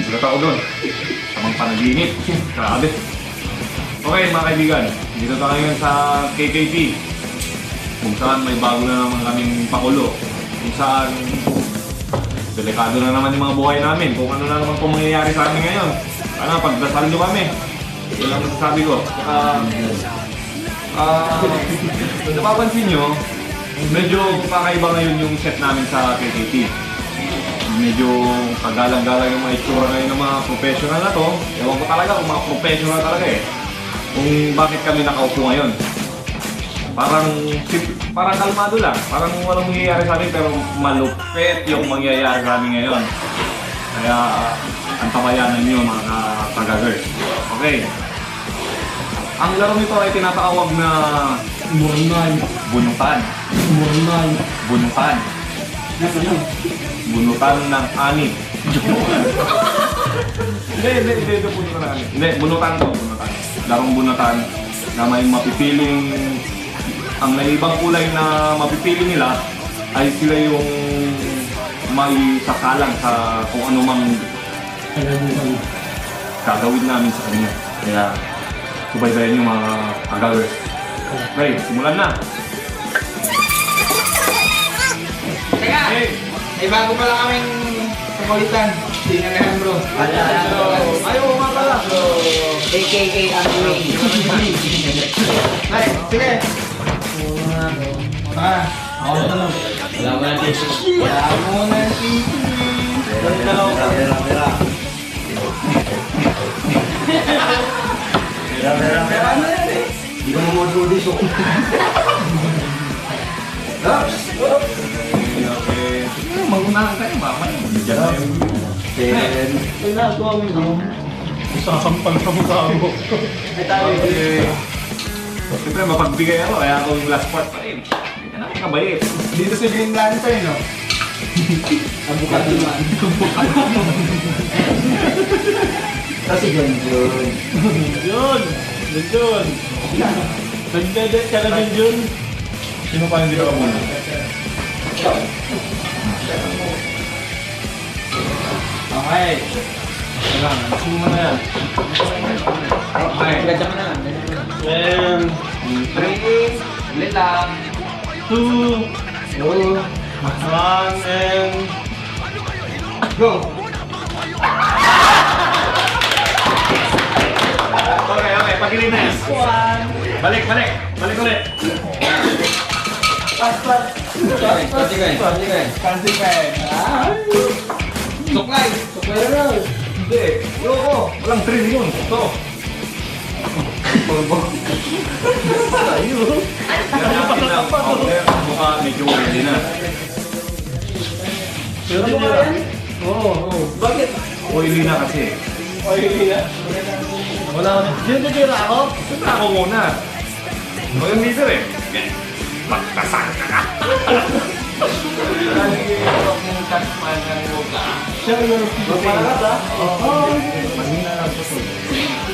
Nagulat ako doon. Tamang panaginip. Grabe. Okay mga kaibigan, dito tayo ngayon sa KKT. Kung saan may bago na naman kaming pakulo. Kung saan delikado na naman yung mga buhay namin. Kung ano na naman po mangyayari sa amin ngayon. Sana pagdasal nyo kami. Yun lang masasabi ko. Kung napapansin nyo, medyo kakaiba ngayon yung set namin sa KKT. Medyo pagalang-galang yung mga itsura ngayon ng mga professional na to. Ewan ko talaga kung mga professional talaga eh. Kung bakit kami nakaupo ngayon. Parang kalmado lang. Parang walang mangyayari sa amin pero malupit yung mangyayari sa amin ngayon. Kaya antabayanan nyo mga taga-girls. Okay. Ang laro nito ay tinatawag na Murnay. bunutan. Murnay. Bunutan. Bunutan ng ani. Hindi, bunutan ng ani. Hindi, bunutan to, bunutan. Larong bunutan na may mapipiling, ang naibang kulay na mapipili nila ay sila yung may sakalang sa kung ano mang gagawin namin sa kanya. Kaya, subaybayan yung mga agagers. Okay, simulan na! Teka! Hey! May bago pala kaming kakulitan. Hindi na naman bro. Ayaw nga pala! AKK Underway. Ay, sige! Ako na lang. Wala mo na tissue. Wala mo na tissue. Pera. Hindi ko naman tulis ako. Okay. Magunahan tayo, mamay. Diyan na yung... Ginagawa mo yun. Sasampal sa mukha mo. Ay tayo. Okay. Siyempre, mapagbigay ako, kaya ako yung last part pa rin. Hindi na nakabalik. Dito si Green Lantern, no? Ang bukat naman. Kasi Junjun. Yun! Yun! Nagdedek ka na din yun! Sino pa hindi ka muna? Okay. Kailangan, gusto mo na yan. Okay. Gadya ka na lang. And... 3, ulit lang. 2, 1, and... Go! Okay, pagilid na yan. Balik ulit. Pantigay. Suklay na lang. Hindi, loko. Walang thrill yun. Ito. Yan natin na powder. Mukha medyo ready na. Pero mo yan? Oo. Bakit? Oily na kasi. Oily na. Wala ko na. Sino titira ako? Ito ako muna. Ito yung leader eh. Magkasal ka na. Siya yung Magpalakas ha? Mahina lang sa ito.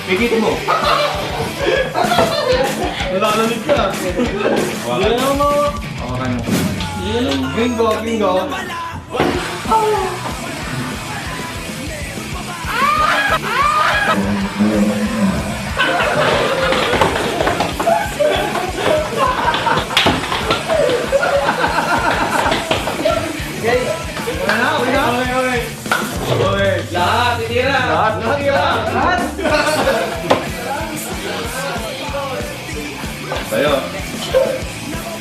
Pigit mo. nalalamig ka. Yan ang mga... Hawakan mo. Bingo. Okay. Okay. Lahat, titira. Lahat. Sa'yo.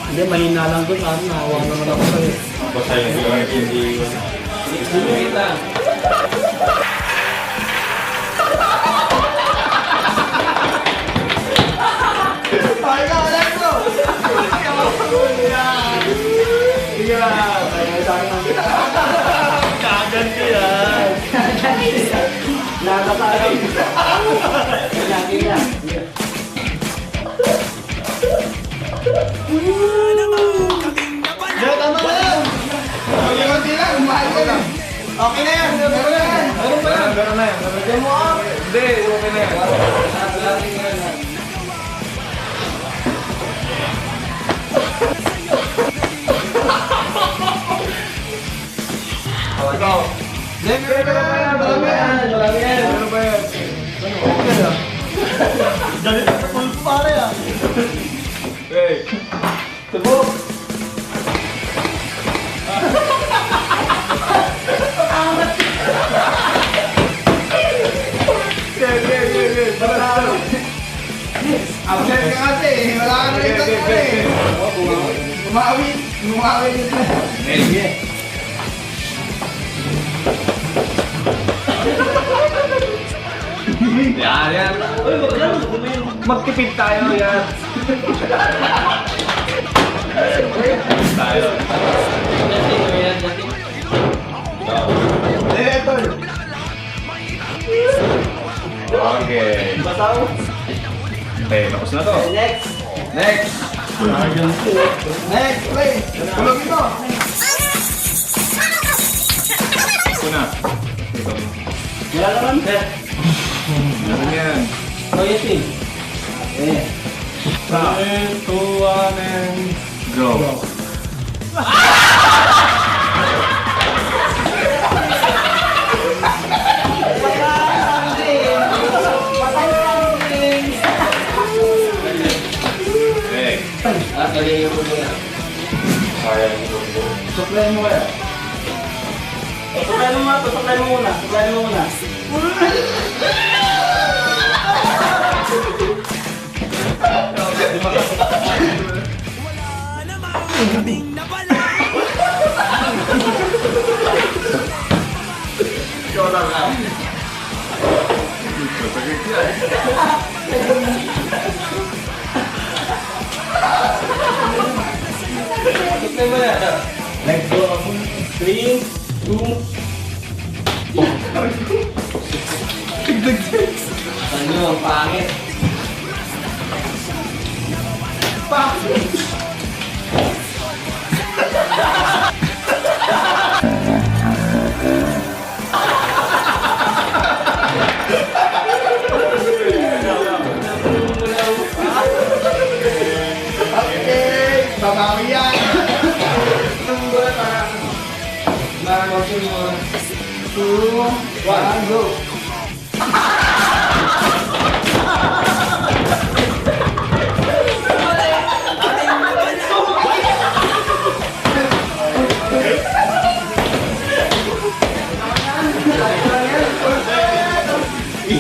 Hindi, mahina lang doon. Nahawa naman ako sa'yo. Basta yung hindi... Wait lang. Sige lang. Kagan ko yan. Nakakatayo. Lagi na. Diyan, tama na yan. Konti lang, mahal ka lang. Okay na yan. Meron na yan. Ganun na yan. Diyan mo ah. Hindi, okay na yan. Ikaw. Marami yan. Ano ba yan? Galit sa full pare ah. Hey! Tubok. Absent ka kasi, wala ka na ito eh. Umawi dito. Hey! Yan. Magtipid tayo yan. Tayo. Okay. Bataw. Okay, tapos na to. Next. Next! Next, play. Tulogin mo. Ito na. Ito. Wala naman. Ano yan? Oh, yes, eh. Eh. 3, 2, 1, and go. Hey. Kali yung muna. Supply mo kaya. Supply mo nga, supply mo muna. Supply mo muna. Ikaw lang ka. Masakit yan. Supply mo na. Let's go. 3, 2. Ano, ang pangit. Okay, babawi yan. Maragawin mo. 2, 1, go.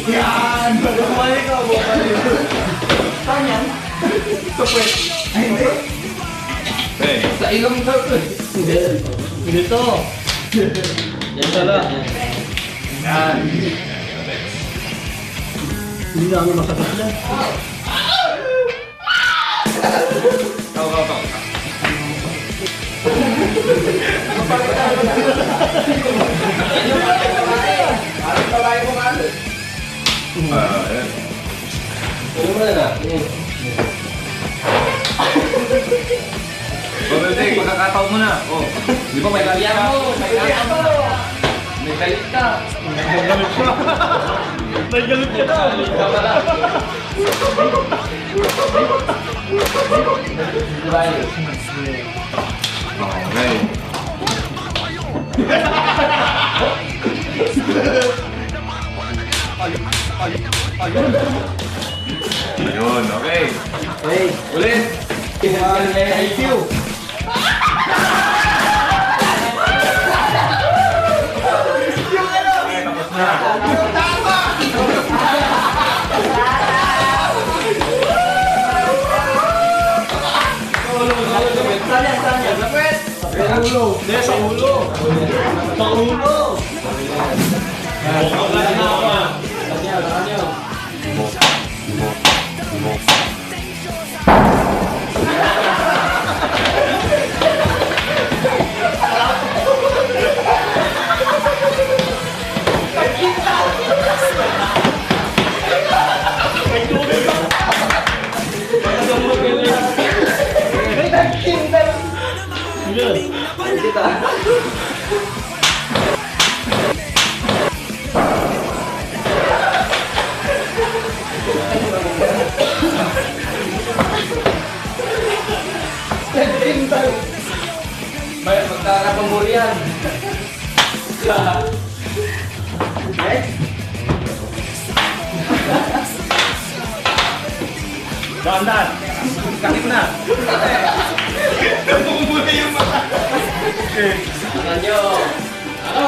Yan! Bumalik ka, bumalik. Saan yan? Ito pwede. Ay, hindi. Hey. Sa ilong daw to eh. Dito. Yan pala. Yan. Hindi na ano masakit na. Go. Parang tawain mo nga. Ayan. Ano mo na? Babalik, pagkakataon mo na. Oh, di ba may galit ka? May galit ka. May galit ka na. Okay. Ayun, okay. Hey, Ulit. IQ. Okay, tapos na. Saan yan? Saan yan? Lapit! Sa ulo. Hindi, sa ulo. Sa ulo. Saan yan? Saan yan? Sige. Kita. Dahan-dahan. Sakit na. Namumula yung mata. Ano nyo? Ano?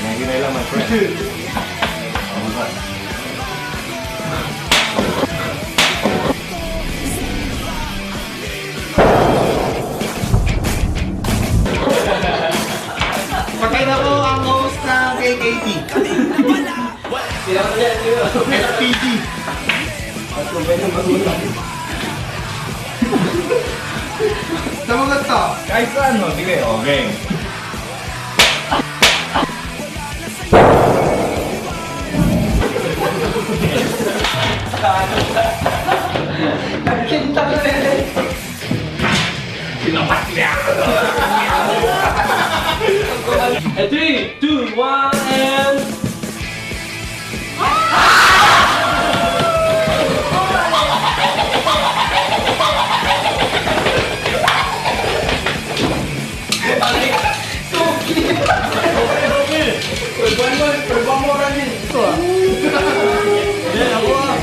Nanginay lang, my friend. Patay na po ang host ng KKT. Sila ko dyan, sila. SPG. At kung pwede magulang. Samagot to. Kahit saan mo, sige, okay. Nagkinta ko na rin. Pinapat niya! 3, 2, 1, and... Perbuan mo orang ni. Yan, ako ah.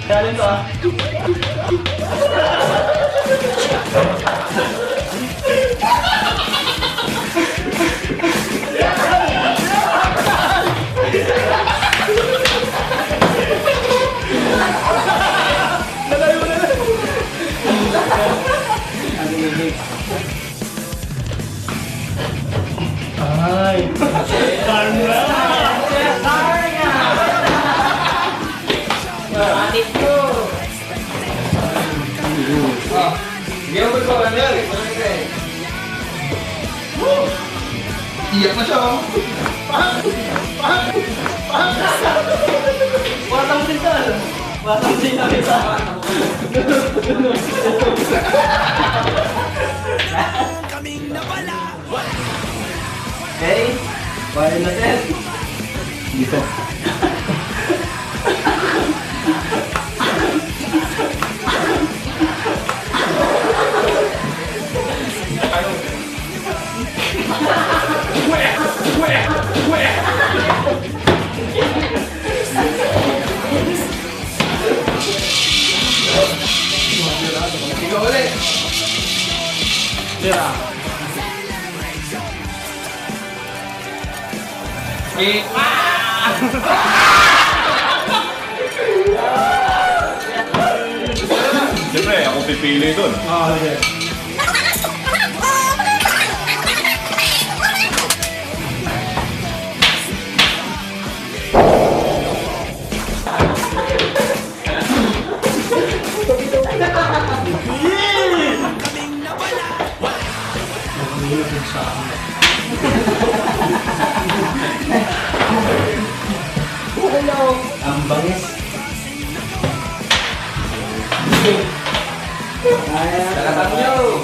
Galing to ah. Ay! Anit ko. Hindi ako magpapalala. Iyak na siya oh. Watang sita. Watang sita kita. Okay. Bye na din. Dito. Ikaw ulit. Tira. Siyempre, ako pipili dun. Ah, okay. Ang bangis. Kalatan nyo.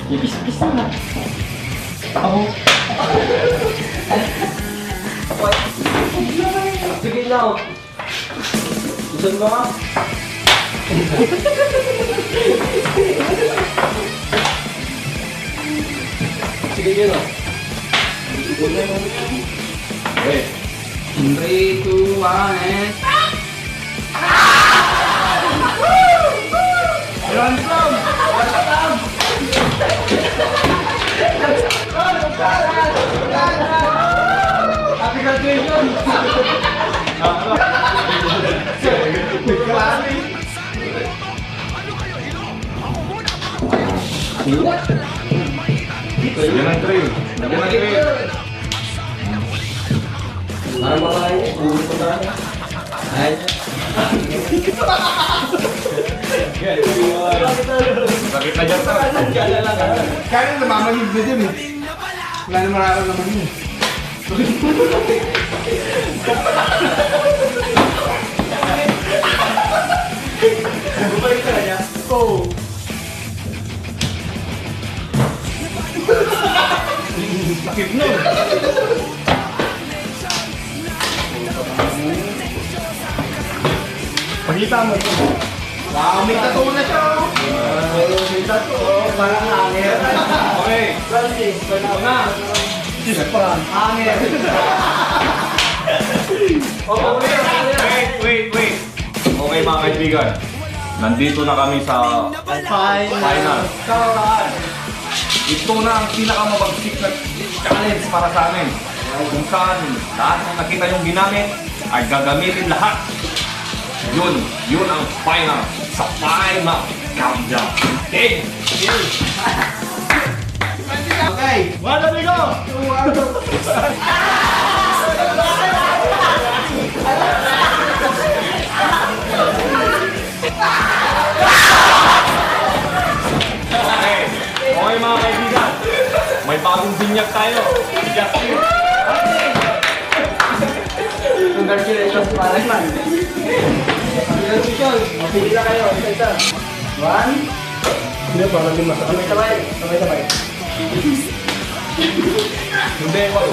Ipis-pis na. Ako. Sige na. Isan mo ka? Sige yun o. Okay. 3, 2, 1, and... Ransom! Happy graduation! Yan ang trail. Yan ang trail. Parang mga ini, ulit ko na. Ay. Sakit na dyan. Gala lang. Kaya namamahid na dyan eh. Wala na mararamdaman mo. Bumalik ka na niya. Oh. Sakit nun. Pakita mo ito. Wow, may tattoo na siya. May tattoo. Parang hangin. Okay. Francis, Ito na. hangin. Oh, Wait. Okay mga kaibigan. Nandito na kami sa final. Ito na ang pinakamabagsik na challenge para sa amin. Kung saan lahat ng nakita yung ginamit ay gagamitin lahat. Yun ang final sa final countdown. Okay? Okay. Wala bigo! Okay mga kaibigan, may bagong binyag tayo. Justin. congratulations para man. Congratulations. Mapili na kayo. Isa-isa. 1. Hindi, parang di masakit. Sabay-sabay. Sabay-sabay. Hindi, wag.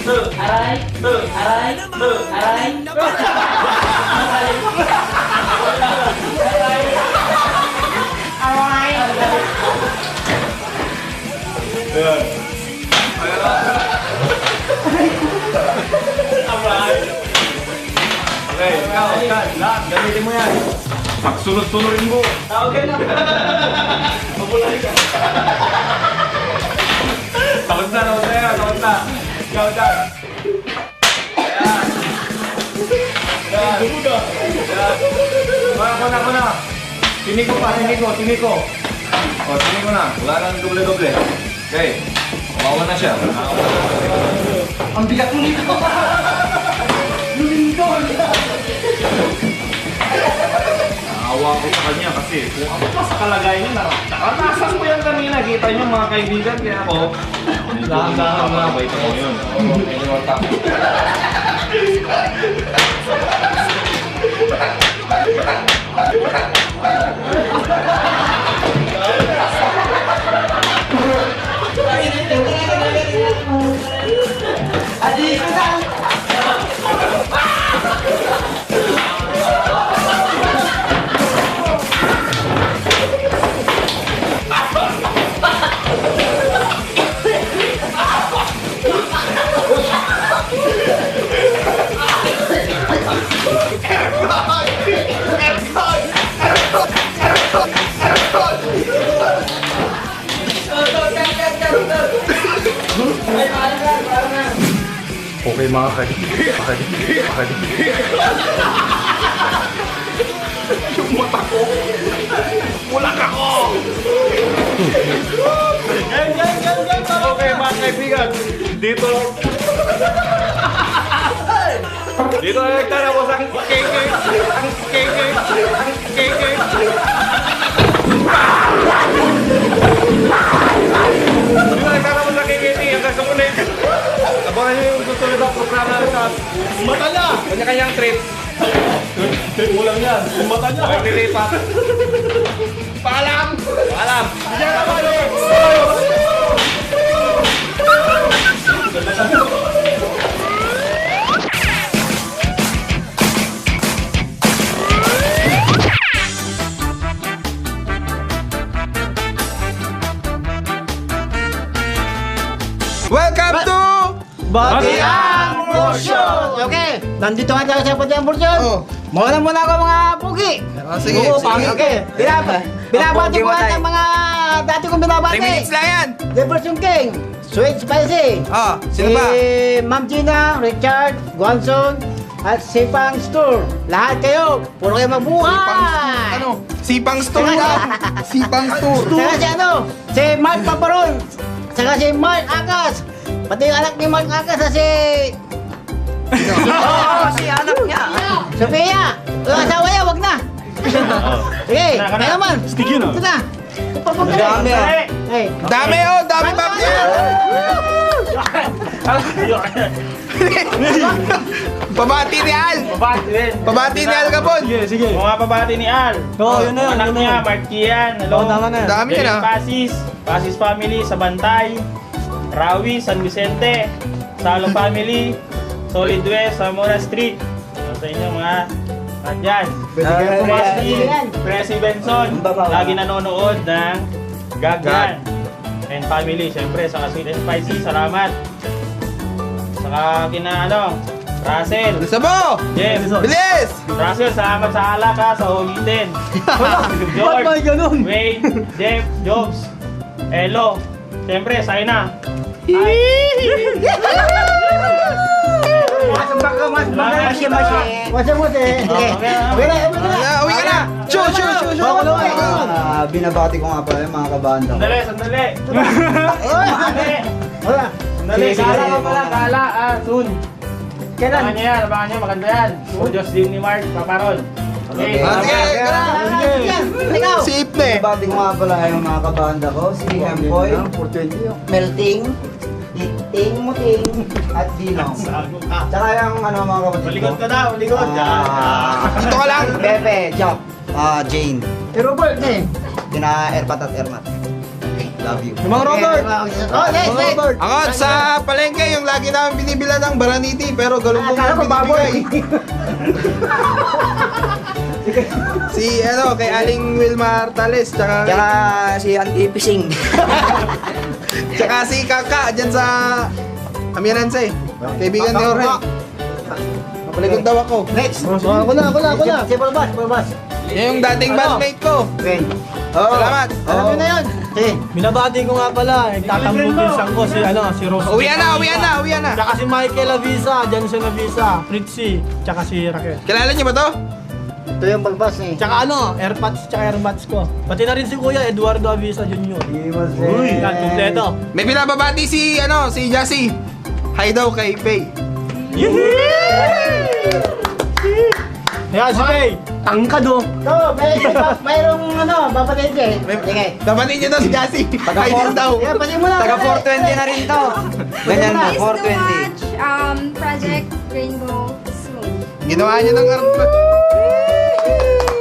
Aray. Aray. Aray. Ayan. Ayan na. Alright. Okay, ikaw, lahat, gamitin mo yan. Pagsunod-sunurin mo. Okay na. Mabulay ka. Takot na. Ikaw, dyan. Ayan. Ayan. Ako na. Siniko pa. O, siniko na. Wala nang doble-doble. Okay. Kumawa na siya. Ang bigat mo nito. Naawa ko sa kanya kasi kung ako pa sa kalagayan niya, naranasan ko yan kanina. Kita niyo mga kaibigan, kaya ako. Dahan-dahan na. Wait ako yun. Adi, Okay mga kaibigan. Yung mata ko! Bulak ako! Okay mga kaibigan, dito na nagtatapos ang KK. Dito na nagtatapos ang KKT hanggang sa muli. Abangan nyo yung susunod na programa sa mata niya! Kanya-kanyang trip. Trip mo lang yan. Yung mata niya. Okay, nilipat. Paalam! Diyan na ba yun? Welcome to Batiang Portion! Okay, nandito nga tayo sa Batiang Portion. Oh. Muna ako mga pugi. Sige. Okay, binabati ko ang mga dati kong 3 binabati. minutes lang yan. Jefferson King, Sweet Spicy. Oh, sino ba? Si Ma'am Gina, Richard, Guanson, at si Pang Store. Lahat kayo, puro kayo mabuhay. Sipang store lang. Sipang store. Saka si Mark Paparon. Saka si Mark Akas. Pati yung anak ni Mark Akas na si... Si anak niya. Sophia. Yung asawa niya, wag na. Sige, kaya naman. Stig yun, Ito na. Dami ah. Hey. Dami oh, dami bacteria. Pabati ni Al. Pabati rin. Pabati ni Al Gabon. Sige. Mga pabati ni Al. Oo, yun na yun. Anak Yun na niya, yun. Markian. Hello. Oo, tama na yan. Dami yan ah. Pasis family sa Bantay. Rawi, San Vicente. Salo family. Solid West, Zamora Street. Sa inyo mga andyan. Presi Benson. Lagi nanonood ng Gagyan. And family, syempre sa Sweet and Spicy, salamat. Saka kina Russell. Sabo! Jeff. Bilis! Russell, salamat sa alak ha, sa ulitin. Ba't ba ganun? Wayne, Jeff, Jobs, Elo. Siyempre, sa'yo na. Masya. Uwi ka na! Shoo! Binabati ko nga pala yung mga kabanda ko. Sandali. Wala. Sandali, kala ka pala, kala. Soon. Kailan? Abangan nyo, maganda yan. Diyos din ni Mark, Paparon. Okay. Ikaw. Safe na eh. Binabati ko nga pala yung mga kabanda ko. Si Empoy, Melting, Iting, Muting, at Dino. Tsaka yung mga kapatid ko. Malikot ka daw, malikot. Dito ka lang. Pepe, Jack, Jane. Robert eh. Kina Erpat at Ermat. Love you. Yung mga Robert. Oh, yes. Ako sa palengke, yung lagi namin binibila ng Baraniti, pero galunggong Akala ko yung baboy. binibigay. Si kay Aling Wilmar Tales, tsaka si Auntie Pising. tsaka si Kaka, dyan sa Amiranse. Kaibigan ni Jorge. Mapalikod daw ako. Next. Ako na. Si Palbas. Yan yung dating bandmate ko. Okay. Salamat. Alam mo na yun. Sige. Binabati ko nga pala, nagtatambutin ko si Rose. Uwian na. Tsaka si Michael Avisa, Jansen Avisa, Fritzy, tsaka si Raquel. Kilala niyo ba to? Ito yung Palbas eh. Tsaka Airpods tsaka Airmats ko. Pati na rin si Kuya Eduardo Avisa Jr. Uy. Yan, kompleto. May binababati si Jassy. Hi daw kay Faye. Yan, si Faye. Tangkado. So, mayroong babatayin ka eh. Sige. Dapatin niyo daw si Jassy. Hi daw. Yeah, pati mo lang. Taga 420 na rin to. Ganyan mo, Please to 420. watch Project Rainbow soon. Ginawa niyo ng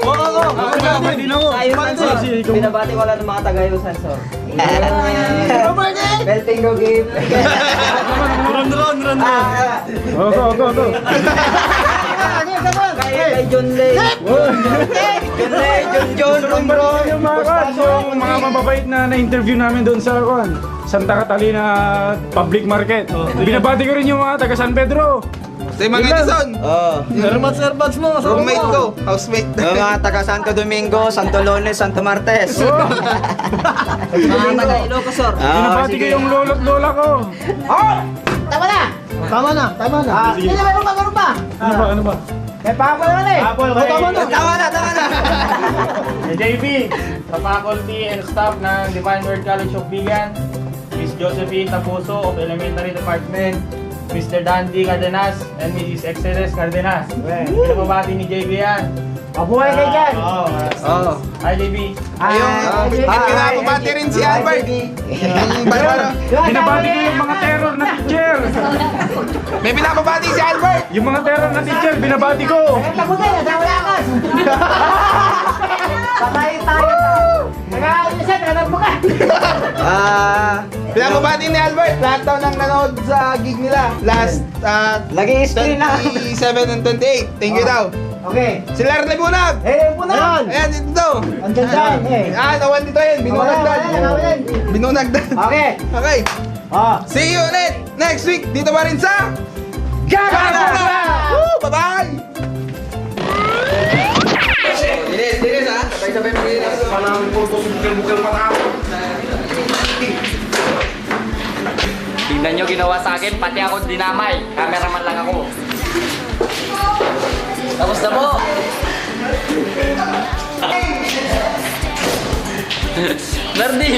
Pwede na ako. Binabati ko lang ng mga taga-Yusan, so. Robert eh. Melting go game. Run. Go. Kay John Lay. John Rombro. Yung mga mababait na na-interview namin doon sa Santa Catalina Public Market. Binabati ko rin yung mga taga San Pedro. Sa mga Edison. Airpods mo. Roommate ko. Housemate. Yung mga taga Santo Domingo, Santo Lones, Santo Martes. Mga taga Ilocos Sur. Binabati ko yung lolo't lola ko. Tama na. Sige, meron pa. Ano ba? May pakapal naman eh. Tama na. JB, sa faculty and staff ng Divine Word College of Vigan, Miss Josephine Tapuso of Elementary Department, Mr. Dandy Cardenas, and Mrs. Exceles Cardenas. Pinapabati ni JB yan. Mabuhay kayo dyan. Oo. Hi JB. Pinapabati rin si Albert. Yung Binabati ko yung mga terror na teacher. May pinapabati si Albert. Yung mga terror na teacher, binabati ko. Takutin, nasawalakas. Patayin tayo. Nag-aalisan, nagbukas. Pinapabati ni Albert. Lahat daw nang nanood sa gig nila. Last Nag-i-screen na. 27 and 28. Thank you daw. Okay. Si Larry Bunag. Po na. Ayan, dito daw. Andyan dyan eh. Nawan dito yun. Binunagdan. Okay. Okay. See you ulit next week. Dito pa rin sa Gagana! Woo! Bye-bye! Dinis ha? Sabay-sabay mag-inis. Panamit po ito, bukil-bukil matapos. Tingnan nyo ginawa sa akin, pati ako dinamay. Cameraman lang ako. Tapos na po. Nerdy!